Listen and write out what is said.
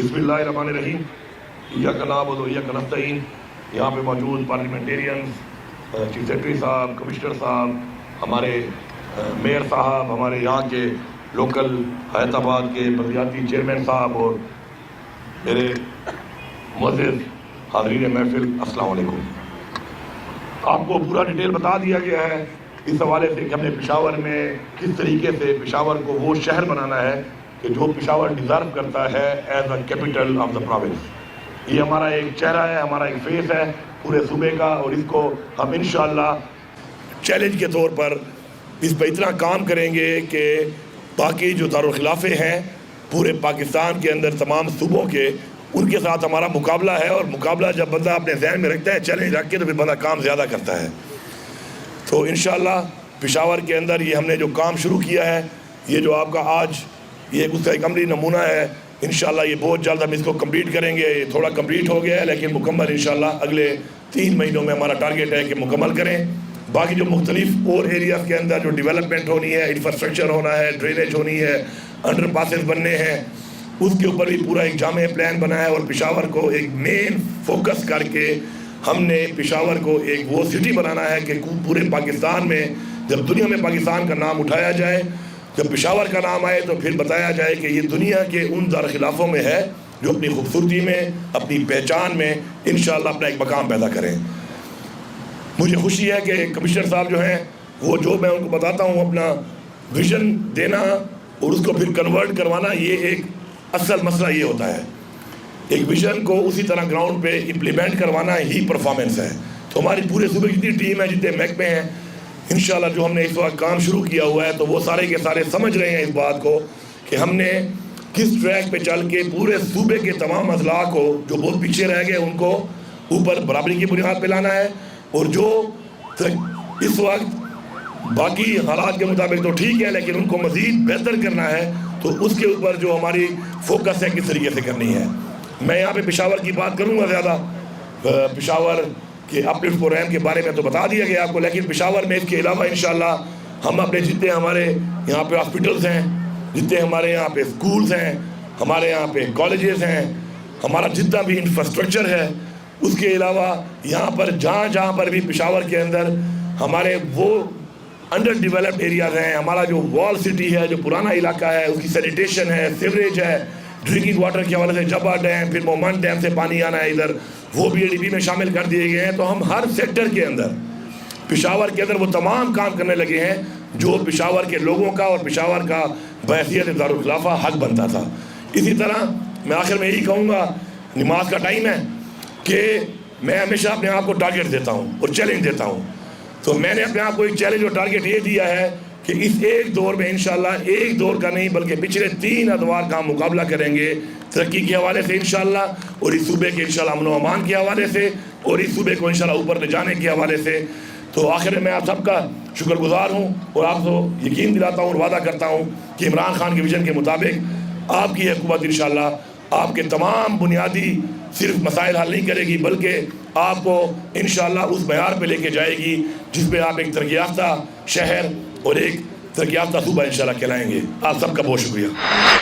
بسم اللہ الرحمن الرحیم. ایاک نعبد و ایاک نستعین. یہاں پہ موجود پارلیمنٹیرینز، چیف سیکرٹری صاحب، کمشنر صاحب، ہمارے میئر صاحب، ہمارے یہاں کے لوکل حیات آباد کے بلدیاتی چیئرمین صاحب اور میرے معزز حاضرین محفل، السلام علیکم. آپ کو پورا ڈیٹیل بتا دیا گیا ہے اس حوالے سے کہ ہم نے پشاور میں کس طریقے سے پشاور کو وہ شہر بنانا ہے کہ جو پشاور ڈیزرو کرتا ہے as A capital of the province. یہ ہمارا ایک چہرہ ہے، ہمارا ایک فیس ہے پورے صوبے کا، اور اس کو ہم انشاءاللہ چیلنج کے طور پر اس پہ اتنا کام کریں گے کہ باقی جو دارالخلافے ہیں پورے پاکستان کے اندر تمام صوبوں کے، ان کے ساتھ ہمارا مقابلہ ہے. اور مقابلہ جب بندہ اپنے ذہن میں رکھتا ہے، چیلنج رکھ کے، تو پھر بندہ کام زیادہ کرتا ہے. تو انشاءاللہ پشاور کے اندر یہ ہم نے جو کام شروع کیا ہے، یہ جو آپ کا آج یہ اس کا ایک عملی نمونہ ہے. انشاءاللہ یہ بہت جلد ہم اس کو کمپلیٹ کریں گے. یہ تھوڑا کمپلیٹ ہو گیا ہے لیکن مکمل انشاءاللہ اگلے 3 مہینوں میں ہمارا ٹارگیٹ ہے کہ مکمل کریں. باقی جو مختلف اور ایریاز کے اندر جو ڈیولپمنٹ ہونی ہے، انفراسٹرکچر ہونا ہے، ڈرینیج ہونی ہے، انڈر پاسز بننے ہیں، اس کے اوپر بھی پورا ایک جامع پلان بنا ہے. اور پشاور کو ایک مین فوکس کر کے ہم نے پشاور کو ایک وہ سٹی بنانا ہے کہ پورے پاکستان میں جب دنیا میں پاکستان کا نام اٹھایا جائے، جب پشاور کا نام آئے تو پھر بتایا جائے کہ یہ دنیا کے ان دارالخلافوں میں ہے جو اپنی خوبصورتی میں، اپنی پہچان میں انشاءاللہ اپنا ایک مقام پیدا کریں. مجھے خوشی ہے کہ کمشنر صاحب جو ہیں وہ جو میں ان کو بتاتا ہوں اپنا ویژن دینا اور اس کو پھر کنورٹ کروانا، یہ ایک اصل مسئلہ یہ ہوتا ہے. ایک ویژن کو اسی طرح گراؤنڈ پہ امپلیمنٹ کروانا ہی پرفارمنس ہے. تو ہماری پورے صوبے کی جتنی ٹیم ہے، جتنے محکمے ہیں، انشاءاللہ جو ہم نے اس وقت کام شروع کیا ہوا ہے، تو وہ سارے کے سارے سمجھ رہے ہیں اس بات کو کہ ہم نے کس ٹریک پہ چل کے پورے صوبے کے تمام اضلاع کو جو بہت پیچھے رہ گئے ان کو اوپر برابری کی بنیاد پہ لانا ہے. اور جو اس وقت باقی حالات کے مطابق تو ٹھیک ہے لیکن ان کو مزید بہتر کرنا ہے، تو اس کے اوپر جو ہماری فوکس ہے کس طریقے سے کرنی ہے. میں یہاں پہ پشاور کی بات کروں گا زیادہ. پشاور کے اپلفٹ پروگرام کے بارے میں تو بتا دیا گیا آپ کو، لیکن پشاور میں اس کے علاوہ انشاءاللہ ہم اپنے جتنے ہمارے یہاں پہ ہاسپٹلز ہیں، جتنے ہمارے یہاں پہ سکولز ہیں، ہمارے یہاں پہ کالجز ہیں، ہمارا جتنا بھی انفراسٹرکچر ہے، اس کے علاوہ یہاں پر جہاں جہاں پر بھی پشاور کے اندر ہمارے وہ انڈر ڈیولپڈ ایریاز ہیں، ہمارا جو وال سٹی ہے، جو پرانا علاقہ ہے، اس کی سینیٹیشن ہے، سیوریج ہے، ڈرنکنگ واٹر کے حوالے سے جبا ڈیم، پھر مومن ڈیم سے پانی آنا ہے ادھر، وہ بھی ADB میں شامل کر دیے گئے ہیں. تو ہم ہر سیکٹر کے اندر پشاور کے اندر وہ تمام کام کرنے لگے ہیں جو پشاور کے لوگوں کا اور پشاور کا بحیثیت دارالخلافہ حق بنتا تھا. اسی طرح میں آخر میں یہی کہوں گا، نماز کا ٹائم ہے، کہ میں ہمیشہ اپنے آپ کو ٹارگیٹ دیتا ہوں اور چیلنج دیتا ہوں. تو میں نے اپنے آپ کو ایک چیلنج اور ٹارگیٹ یہ دیا ہے کہ اس ایک دور میں انشاءاللہ ایک دور کا نہیں بلکہ پچھلے 3 ادوار کا مقابلہ کریں گے، ترقی کے حوالے سے انشاءاللہ، اور اس صوبے کے انشاءاللہ امن و امان کے حوالے سے، اور اس صوبے کو انشاءاللہ اوپر لے جانے کے حوالے سے. تو آخر میں آپ سب کا شکر گزار ہوں اور آپ کو یقین دلاتا ہوں اور وعدہ کرتا ہوں کہ عمران خان کے ویژن کے مطابق آپ کی حکومت انشاءاللہ آپ کے تمام بنیادی صرف مسائل حل نہیں کرے گی بلکہ آپ کو انشاءاللہ اس معیار پہ لے کے جائے گی جس پہ آپ ایک ترقی یافتہ شہر اور ایک ترقی یافتہ صوبہ انشاءاللہ کہلائیں گے. آپ سب کا بہت شکریہ.